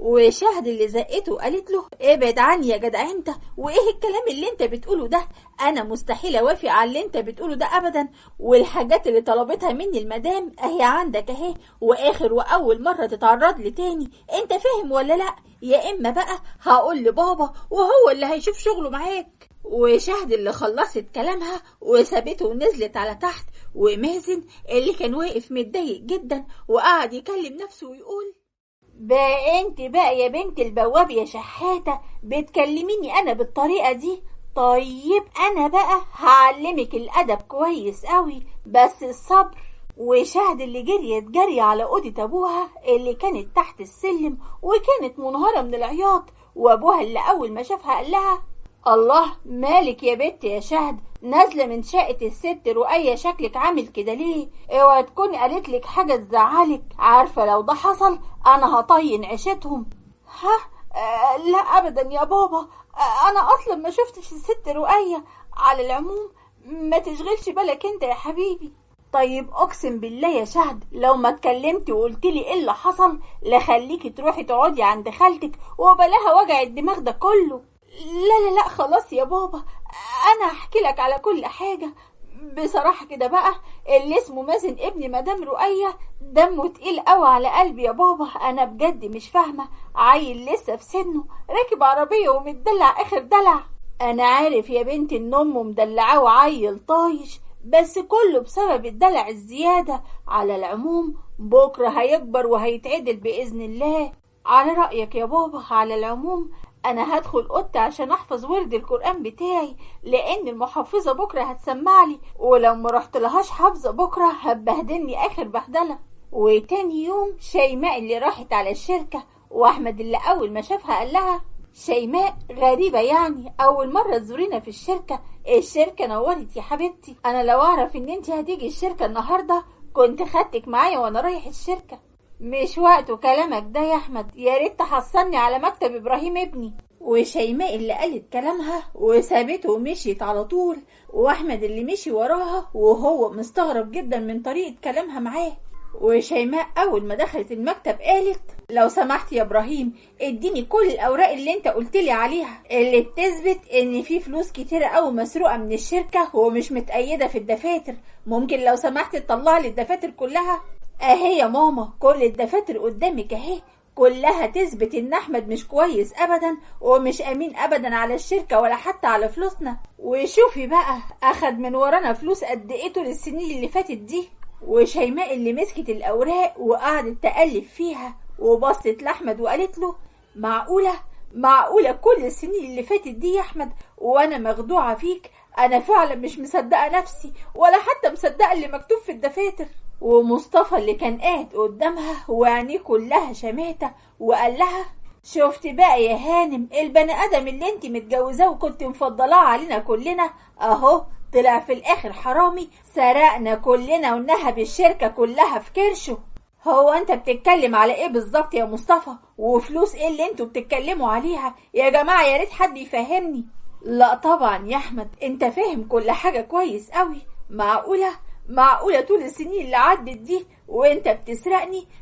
وشهد اللي زقته وقالت له ابعد عني يا جدع انت، وايه الكلام اللي انت بتقوله ده؟ انا مستحيل اوافق على اللي انت بتقوله ده ابدا، والحاجات اللي طلبتها مني المدام اهي عندك اهي، واخر واول مرة تتعرض لي تاني، انت فاهم ولا لا؟ يا اما بقى هقول لبابا وهو اللي هيشوف شغله معاك. وشهد اللي خلصت كلامها وسابته ونزلت على تحت، ومازن اللي كان واقف متضايق جدا وقعد يكلم نفسه ويقول بقى انت بقى يا بنت البواب يا شحاتة بتكلميني انا بالطريقة دي؟ طيب انا بقى هعلمك الادب كويس قوي، بس الصبر. وشهد اللي جري على اوضة ابوها اللي كانت تحت السلم وكانت منهارة من العياط، وابوها اللي اول ما شافها قال لها الله مالك يا بنت يا شهد، نازله من شقه الست رؤية شكلك عامل كده ليه؟ اوعى تكون قالت لك حاجه تزعلك، عارفه لو ده حصل انا هطين عيشتهم. ها؟ لا ابدا يا بابا، انا اصلا ما شفتش الست رؤية. على العموم ما تشغلش بالك انت يا حبيبي. طيب اقسم بالله يا شهد لو ما اتكلمتي وقلتي لي ايه اللي حصل لخليكي تروحي تقعدي عند خالتك وبلاها وجع الدماغ ده كله. لا خلاص يا بابا، انا هحكي لك على كل حاجة. بصراحة كده بقى اللي اسمه مازن ابن مدام رؤية دمه تقيل قوي على قلبي يا بابا، انا بجد مش فاهمة، عيل لسه في سنه راكب عربية ومتدلع اخر دلع. انا عارف يا بنتي ان امه مدلعاه وعيل طايش، بس كله بسبب الدلع الزيادة. على العموم بكرة هيكبر وهيتعدل بإذن الله. على رأيك يا بابا، على العموم انا هدخل اوضتي عشان احفظ ورد القرآن بتاعي، لان المحفظة بكرة هتسمع لي، ولو ما رحت لهاش حافظة بكرة هتبهدلني اخر بهدلة. وتاني يوم شيماء اللي راحت على الشركة، واحمد اللي اول ما شافها قال لها شيماء غريبة يعني اول مرة تزورينا في الشركة. الشركة نورت يا حبيبتي، انا لو اعرف ان انت هتيجي الشركة النهاردة كنت خدتك معايا وانا رايح الشركة. مش وقت كلامك ده يا احمد، يا ريت تحصلني على مكتب ابراهيم ابني. وشيماء اللي قالت كلامها وسابته ومشيت على طول، واحمد اللي مشي وراها وهو مستغرب جدا من طريقة كلامها معاه. وشيماء اول ما دخلت المكتب قالت لو سمحت يا ابراهيم اديني كل الاوراق اللي انت قلتلي عليها اللي بتثبت ان في فلوس كتيرة قوي مسروقة من الشركة ومش متأيدة في الدفاتر. ممكن لو سمحت تطلع لي الدفاتر كلها؟ اهي يا ماما كل الدفاتر قدامك اهي، كلها تثبت ان احمد مش كويس ابدا ومش امين ابدا على الشركة ولا حتى على فلوسنا. وشوفي بقى اخد من ورانا فلوس قد ايه طول السنين اللي فاتت دي. وشيماء اللي مسكت الاوراق وقعدت تقلب فيها وبصت لاحمد وقالت له معقولة كل السنين اللي فاتت دي يا احمد وانا مخدوعة فيك؟ انا فعلا مش مصدقة نفسي ولا حتى مصدقة اللي مكتوب في الدفاتر. ومصطفى اللي كان قاعد قدامها وعينيه كلها شماتة وقال لها شفت بقى يا هانم البني ادم اللي انت متجوزاه وكنت مفضلاه علينا كلنا اهو طلع في الاخر حرامي، سرقنا كلنا ونهب الشركة كلها في كرشه. هو انت بتتكلم على ايه بالظبط يا مصطفى؟ وفلوس ايه اللي انتوا بتتكلموا عليها يا جماعة؟ يا ريت حد يفهمني. لا طبعا يا احمد انت فاهم كل حاجة كويس قوي. معقولة طول السنين اللي عدت دي وانت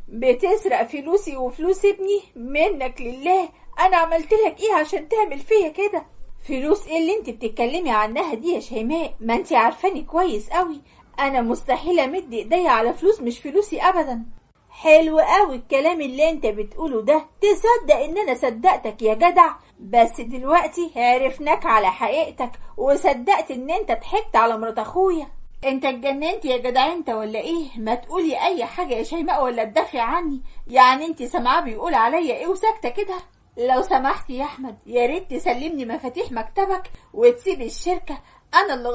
بتسرق فلوسي وفلوس ابني؟ منك لله انا عملت لك ايه عشان تعمل فيا كده؟ فلوس ايه اللي انت بتتكلمي عنها دي يا شيماء؟ ما انت عارفاني كويس قوي، انا مستحيل امد ايديا على فلوس مش فلوسي ابدا. حلو قوي الكلام اللي انت بتقوله ده، تصدق ان انا صدقتك يا جدع؟ بس دلوقتي عرفناك على حقيقتك وصدقت ان انت ضحكت على مرات اخويا. انت اتجننت يا جدع انت ولا ايه؟ ما تقولي اي حاجة يا شيماء ولا تدافعي عني. يعني انت سامعاه بيقول عليا ايه وساكتة كده؟ لو سمحت يا احمد يا ريت تسلمني مفاتيح مكتبك وتسيب الشركة، انا اللي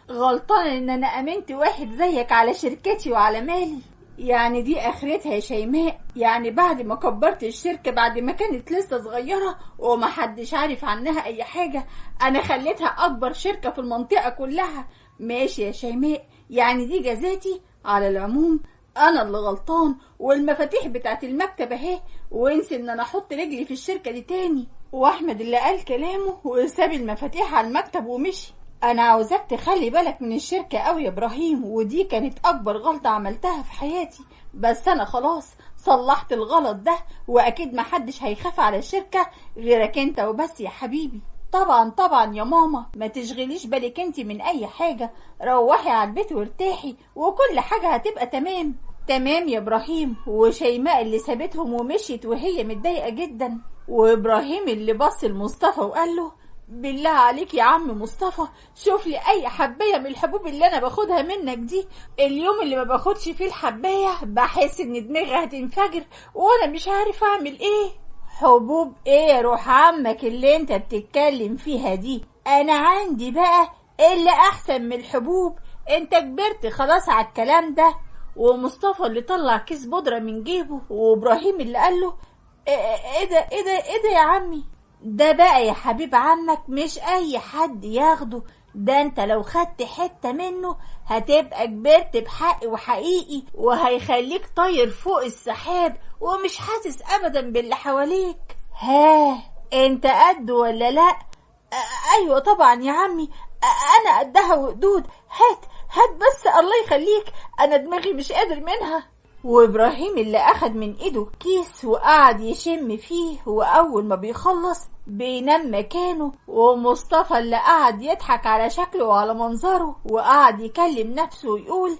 غلطانة ان انا امنت واحد زيك على شركتي وعلى مالي. يعني دي اخرتها يا شيماء؟ يعني بعد ما كبرت الشركة بعد ما كانت لسه صغيرة ومحدش عارف عنها اي حاجة انا خليتها اكبر شركة في المنطقة كلها؟ ماشي يا شيماء، يعني دي جزاتي؟ على العموم انا اللي غلطان والمفاتيح بتاعت المكتب اهي، وانسي ان انا احط رجلي في الشركة دي تاني. واحمد اللي قال كلامه وساب المفاتيح على المكتب ومشي. انا عاوزاك تخلي بالك من الشركة قوي يا ابراهيم، ودي كانت اكبر غلطة عملتها في حياتي، بس انا خلاص صلحت الغلط ده، واكيد محدش هيخاف على الشركة غيرك انت وبس يا حبيبي. طبعا طبعا يا ماما، ما تشغليش بالك انت من اي حاجة، روحي على البيت وارتاحي وكل حاجة هتبقى تمام. تمام يا ابراهيم. وشيماء اللي سابتهم ومشيت وهي متضايقة جدا، وابراهيم اللي بص لمصطفى وقال له بالله عليك يا عم مصطفى، شوف لي اي حبايه من الحبوب اللي انا باخدها منك دي. اليوم اللي ما باخدش فيه الحبايه بحس ان دماغي هتنفجر وانا مش عارف اعمل ايه. حبوب ايه يا روح عمك اللي انت بتتكلم فيها دي؟ انا عندي بقى اللي احسن من الحبوب، انت كبرت خلاص على الكلام ده. ومصطفى اللي طلع كيس بودره من جيبه، وابراهيم اللي قال له ايه ده يا عمي؟ ده بقى يا حبيب عمك مش اي حد ياخده، ده انت لو خدت حتة منه هتبقى كبرت بحق وحقيقي، وهيخليك طاير فوق السحاب ومش حاسس ابدا باللي حواليك. ها انت قد ولا لا؟ ايوه طبعا يا عمي، انا قدها وقدود. هات بس الله يخليك، انا دماغي مش قادر منها. وابراهيم اللي اخد من ايده كيس وقعد يشم فيه، واول ما بيخلص بينام مكانه. ومصطفى اللي قعد يضحك على شكله وعلى منظره، وقعد يكلم نفسه ويقول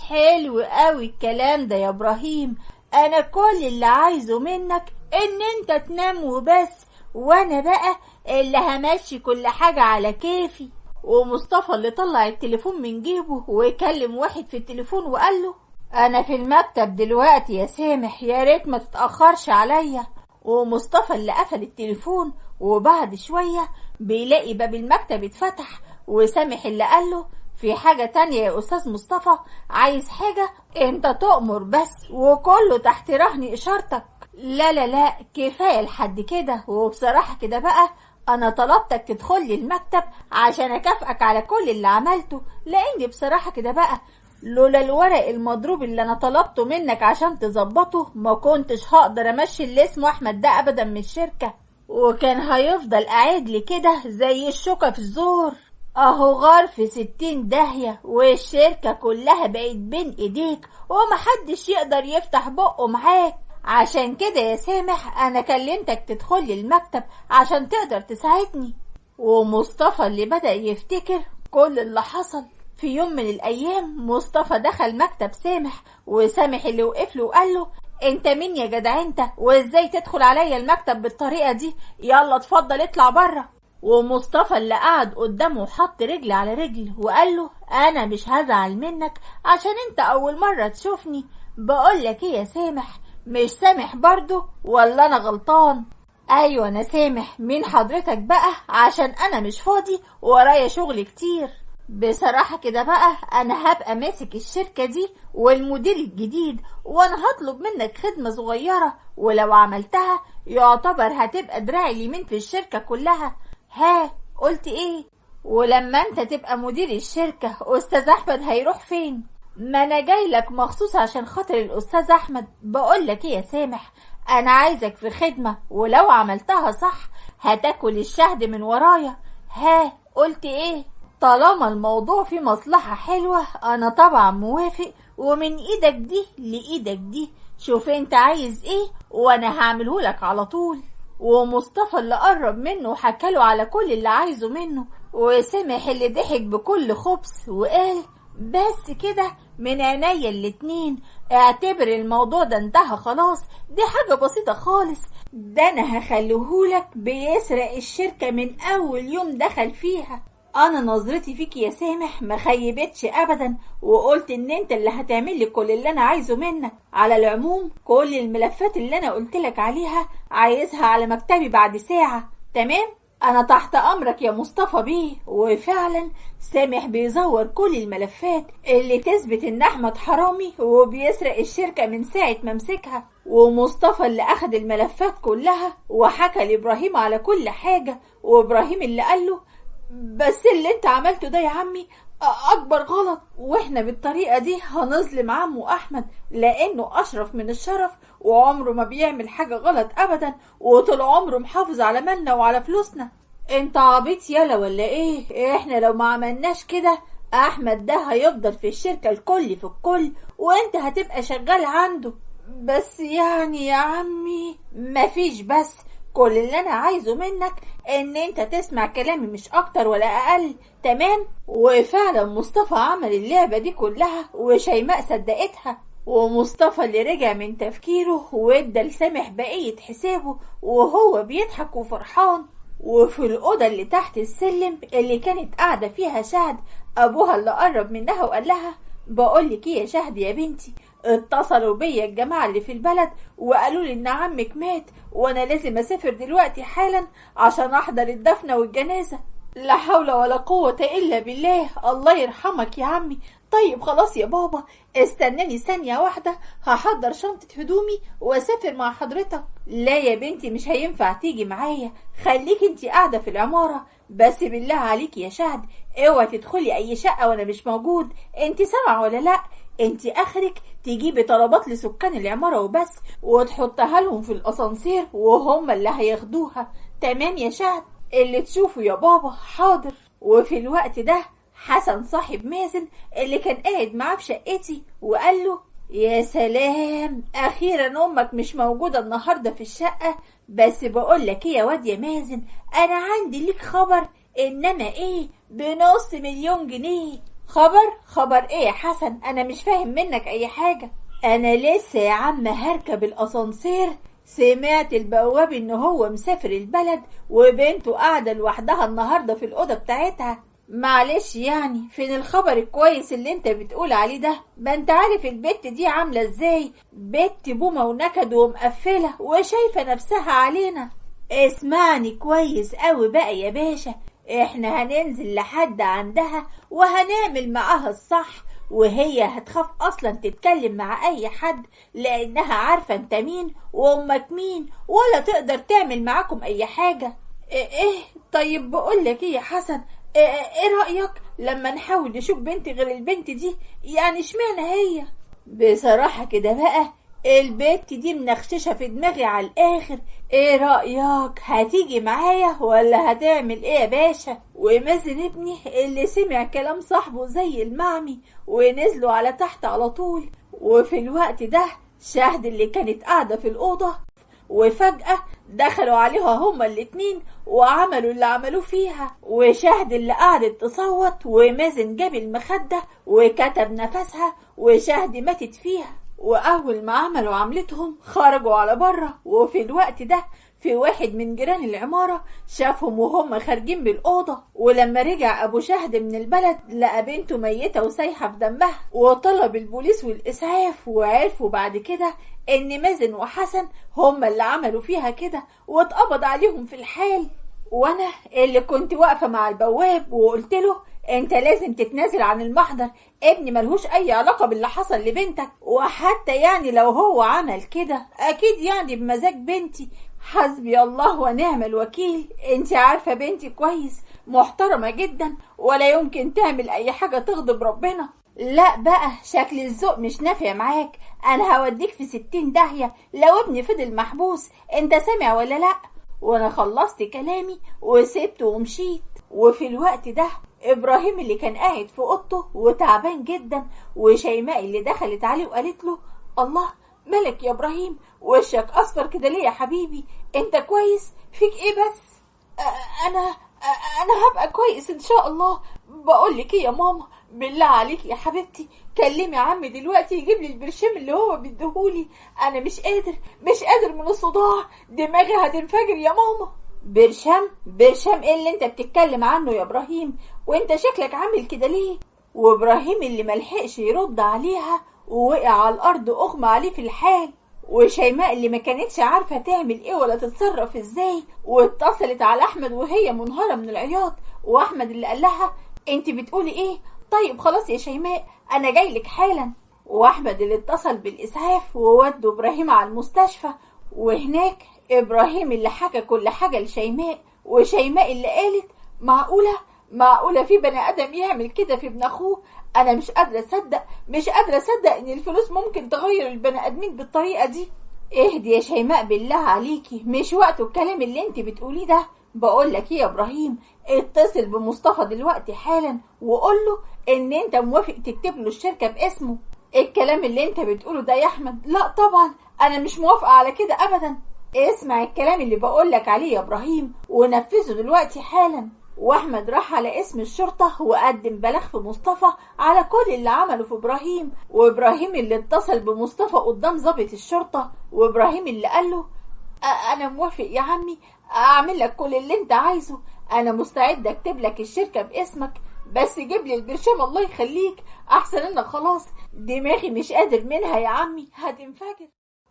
حلو قوي الكلام ده يا ابراهيم، انا كل اللي عايزه منك ان انت تنام وبس، وانا بقى اللي همشي كل حاجة على كيفي. ومصطفى اللي طلع التليفون من جيبه ويكلم واحد في التليفون وقال له انا في المكتب دلوقتي يا سامح، يا ريت ما تتأخرش عليا. ومصطفى اللي قفل التليفون، وبعد شوية بيلاقي باب المكتب اتفتح، وسامح اللي قال له في حاجة تانية يا أستاذ مصطفى؟ عايز حاجة؟ انت تؤمر بس، وكله تحت رهن إشارتك. لا كفاية لحد كده. وبصراحة كده بقى أنا طلبتك تدخلي المكتب عشان أكافئك على كل اللي عملته، لأني بصراحة كده بقى لولا الورق المضروب اللي انا طلبته منك عشان تظبطه ما كنتش هقدر امشي اللي اسمه احمد ده ابدا من الشركة، وكان هيفضل قاعد لي كده زي الشوكة في الزور. اهو غار في 60 داهية، والشركة كلها بقت بين ايديك ومحدش يقدر يفتح بقه معاك. عشان كده يا سامح انا كلمتك تدخلي المكتب عشان تقدر تساعدني. ومصطفى اللي بدأ يفتكر كل اللي حصل. في يوم من الايام مصطفى دخل مكتب سامح، وسامح اللي وقف له وقال له انت مين يا جدع انت، وازاي تدخل عليا المكتب بالطريقه دي؟ يلا اتفضل اطلع بره. ومصطفى اللي قعد قدامه وحط رجل على رجل وقال له انا مش هزعل منك عشان انت اول مره تشوفني. بقول لك ايه يا سامح، مش سامح برضو ولا انا غلطان؟ ايوه انا سامح. مين حضرتك بقى؟ عشان انا مش فاضي ورايا شغل كتير. بصراحة كده بقى أنا هبقى ماسك الشركة دي والمدير الجديد، وأنا هطلب منك خدمة صغيرة، ولو عملتها يعتبر هتبقى دراعي اليمين في الشركة كلها. ها قلت إيه؟ ولما أنت تبقى مدير الشركة أستاذ أحمد هيروح فين؟ ما أنا جاي لك مخصوص عشان خاطر الأستاذ أحمد. بقول لك إيه يا سامح، أنا عايزك في خدمة، ولو عملتها صح هتاكل الشهد من ورايا. ها قلت إيه؟ طالما الموضوع فيه مصلحة حلوة أنا طبعا موافق، ومن إيدك دي لإيدك دي، شوف أنت عايز إيه وأنا هعمله لك على طول. ومصطفى اللي قرب منه وحكاله على كل اللي عايزه منه، وسمح اللي ضحك بكل خبث وقال بس كده من عينيا الاتنين، اعتبر الموضوع ده انتهى خلاص، دي حاجة بسيطة خالص، ده أنا هخليهولك بيسرق الشركة من أول يوم دخل فيها. انا نظرتي فيك يا سامح ما خيبتش ابدا، وقلت ان انت اللي هتعمل لي كل اللي انا عايزه منك. على العموم كل الملفات اللي انا قلت لك عليها عايزها على مكتبي بعد ساعة. تمام؟ انا تحت امرك يا مصطفى بيه. وفعلا سامح بيزور كل الملفات اللي تثبت ان احمد حرامي وبيسرق الشركة من ساعة ما مسكها. ومصطفى اللي اخد الملفات كلها وحكى لابراهيم على كل حاجة، وابراهيم اللي قال له بس اللي انت عملته ده يا عمي اكبر غلط، واحنا بالطريقة دي هنظلم عمو احمد لانه اشرف من الشرف، وعمره ما بيعمل حاجة غلط ابدا، وطول عمره محافظ على مالنا وعلى فلوسنا. انت عبيط يالا ولا ايه؟ احنا لو ما عملناش كده احمد ده هيفضل في الشركة الكل في الكل، وانت هتبقى شغال عنده. بس يعني يا عمي مفيش بس، كل اللي انا عايزه منك ان انت تسمع كلامي مش اكتر ولا اقل، تمام؟ وفعلا مصطفى عمل اللعبة دي كلها وشيماء صدقتها، ومصطفى اللي رجع من تفكيره وادى لسامح بقية حسابه وهو بيضحك وفرحان. وفي الأوضة اللي تحت السلم اللي كانت قاعدة فيها شهد، أبوها اللي قرب منها وقال لها بقولك ايه يا شهد يا بنتي، اتصلوا بيا الجماعة اللي في البلد وقالوا لي ان عمك مات، وانا لازم اسافر دلوقتي حالا عشان احضر الدفنة والجنازة. لا حول ولا قوة الا بالله، الله يرحمك يا عمي. طيب خلاص يا بابا، استناني ثانية واحدة هحضر شنطة هدومي واسافر مع حضرتك. لا يا بنتي مش هينفع تيجي معايا، خليك انتي قاعدة في العمارة. بس بالله عليك يا شهد اوعي تدخلي اي شقة وانا مش موجود، انتي سامعة ولا لا؟ انتي اخرك تجيبي طلبات لسكان العمارة وبس وتحطها لهم في الاسانسير وهم اللي هياخدوها، تمام يا شهد؟ اللي تشوفه يا بابا. حاضر. وفي الوقت ده حسن صاحب مازن اللي كان قاعد معاه في شقتي وقال له يا سلام، اخيرا امك مش موجودة النهاردة في الشقة. بس بقولك ايه يا واد يا مازن، انا عندي ليك خبر، انما ايه ب500,000 جنيه. خبر ايه يا حسن؟ انا مش فاهم منك اي حاجة. انا لسه يا عم هركب الاسانسير سمعت البواب ان هو مسافر البلد وبنته قاعدة لوحدها النهاردة في الأوضة بتاعتها. معلش يعني فين الخبر الكويس اللي انت بتقول عليه ده؟ ما انت عارف البت دي عاملة ازاي، بنت بومة ونكد ومقفلة وشايفة نفسها علينا. اسمعني كويس قوي بقى يا باشا، احنا هننزل لحد عندها وهنعمل معاها الصح، وهي هتخاف اصلا تتكلم مع اي حد لانها عارفة انت مين وامك مين، ولا تقدر تعمل معاكم اي حاجة. ايه طيب بقولك ايه يا حسن، ايه رأيك لما نحاول نشوف بنت غير البنت دي؟ يعني اشمعنى هي؟ بصراحة كده بقى البنت دي منخششة في دماغي على الاخر. ايه رأيك هتيجي معايا ولا هتعمل ايه يا باشا؟ ومازن ابني اللي سمع كلام صاحبه زي المعمي ونزلوا على تحت على طول. وفي الوقت ده شهد اللي كانت قاعدة في الأوضة وفجأة دخلوا عليها هما الاتنين وعملوا اللي عملوه فيها، وشهد اللي قعدت تصوت ومازن جاب المخدة وكتب نفسها وشهد ماتت فيها. وأول ما عملوا عملتهم خرجوا على بره، وفي الوقت ده في واحد من جيران العمارة شافهم وهم خارجين من الأوضة، ولما رجع أبو شهد من البلد لقى بنته ميتة وسايحة في دمها، وطلب البوليس والإسعاف، وعرفوا بعد كده إن مازن وحسن هما اللي عملوا فيها كده واتقبض عليهم في الحال. وأنا اللي كنت واقفة مع البواب وقلت له انت لازم تتنازل عن المحضر، ابني ملهوش اي علاقة باللي حصل لبنتك، وحتى يعني لو هو عمل كده اكيد يعني بمزاج بنتي. حسبي الله ونعم الوكيل، انت عارفة بنتي كويس، محترمة جدا ولا يمكن تعمل اي حاجة تغضب ربنا. لا بقى شكل الذوق مش نافع معاك، انا هوديك في 60 داهية لو ابني فضل محبوس، انت سامع ولا لا؟ وانا خلصت كلامي وسبته ومشيت. وفي الوقت ده ابراهيم اللي كان قاعد في اوضته وتعبان جدا، وشيماء اللي دخلت عليه وقالت له الله مالك يا ابراهيم، وشك اصفر كده ليه يا حبيبي؟ انت كويس؟ فيك ايه بس؟ انا هبقى كويس ان شاء الله. بقولك ايه يا ماما، بالله عليك يا حبيبتي كلمي عمي دلوقتي يجيب لي البرشام اللي هو بيديهولي، انا مش قادر من الصداع، دماغي هتنفجر يا ماما. برشام ايه اللي انت بتتكلم عنه يا ابراهيم؟ وانت شكلك عامل كده ليه؟ وابراهيم اللي ملحقش يرد عليها ووقع على الارض اغمى عليه في الحال. وشيماء اللي ما كانتش عارفة تعمل ايه ولا تتصرف ازاي واتصلت على احمد وهي منهارة من العياط، واحمد اللي قال لها انت بتقولي ايه؟ طيب خلاص يا شيماء انا جاي لك حالا. واحمد اللي اتصل بالاسعاف وودوا ابراهيم على المستشفى، وهناك ابراهيم اللي حكى كل حاجة لشيماء، وشيماء اللي قالت معقولة في بني ادم يعمل كده في ابن اخوه؟ انا مش قادرة اصدق ان الفلوس ممكن تغير البني ادمين بالطريقة دي. اهدي يا شيماء بالله عليكي، مش وقته الكلام اللي انت بتقوليه ده، بقول لك ايه يا ابراهيم، اتصل بمصطفى دلوقتي حالا وقول له ان انت موافق تكتب له الشركه باسمه. الكلام اللي انت بتقوله ده يا احمد، لا طبعا انا مش موافقه على كده ابدا. اسمع الكلام اللي بقول لك عليه يا ابراهيم ونفذه دلوقتي حالا. واحمد راح على اسم الشرطه وقدم بلاغ في مصطفى على كل اللي عمله في ابراهيم، وابراهيم اللي اتصل بمصطفى قدام ضابط الشرطه، وابراهيم اللي قال له انا موافق يا عمي اعمل لك كل اللي انت عايزه، انا مستعد اكتب لك الشركه باسمك، بس جيب لي البرشام الله يخليك، احسن انك خلاص دماغي مش قادر منها يا عمي هتنفجر.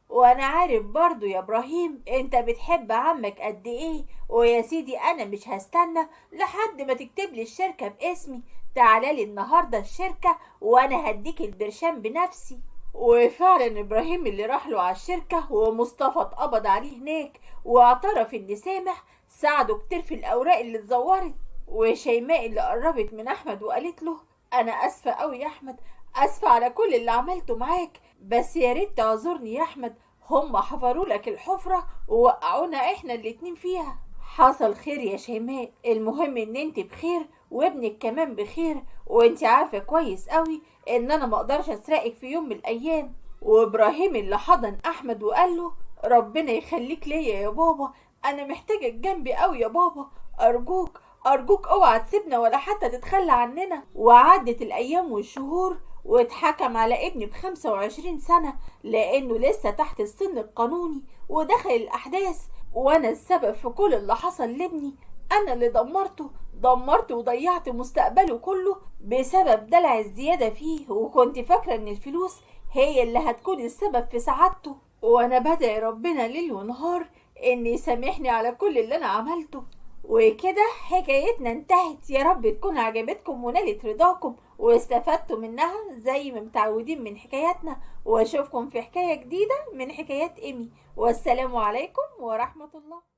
وانا عارف برضو يا ابراهيم انت بتحب عمك قد ايه، ويا سيدي انا مش هستنى لحد ما تكتب لي الشركه باسمي، تعالى لي النهارده الشركه وانا هديك البرشام بنفسي. وفعلا ابراهيم اللي راح له على الشركه ومصطفى اتقبض عليه هناك، واعترف ان سامح ساعده كتير في الاوراق اللي اتزورت. وشيماء اللي قربت من احمد وقالت له انا اسفه قوي يا احمد، اسفه على كل اللي عملته معاك، بس يا ريت تعذرني يا احمد، هم حفروا لك الحفره ووقعونا احنا الاتنين فيها. حصل خير يا شيماء، المهم ان انت بخير وابنك كمان بخير، وانت عارفه كويس قوي ان انا مقدرش اسرقك في يوم من الايام. وابراهيم اللي حضن احمد وقال له ربنا يخليك ليا يا بابا، انا محتاجك جنبي قوي يا بابا، ارجوك ارجوك اوعى تسيبنا ولا حتى تتخلى عننا. وعدت الايام والشهور واتحكم على ابني ب25 سنة لانه لسه تحت السن القانوني، ودخل الاحداث وانا السبب في كل اللي حصل لابني، انا اللي دمرته وضيعت مستقبله كله بسبب دلع الزيادة فيه، وكنت فاكرة ان الفلوس هي اللي هتكون السبب في سعادته، وانا بدعي ربنا ليل ونهار ان يسامحني على كل اللي انا عملته. وكده حكايتنا انتهت، يا رب تكون عجبتكم ونالت رضاكم واستفدتوا منها زي ما متعودين من حكاياتنا، واشوفكم في حكاية جديدة من حكايات ايمي، والسلام عليكم ورحمة الله.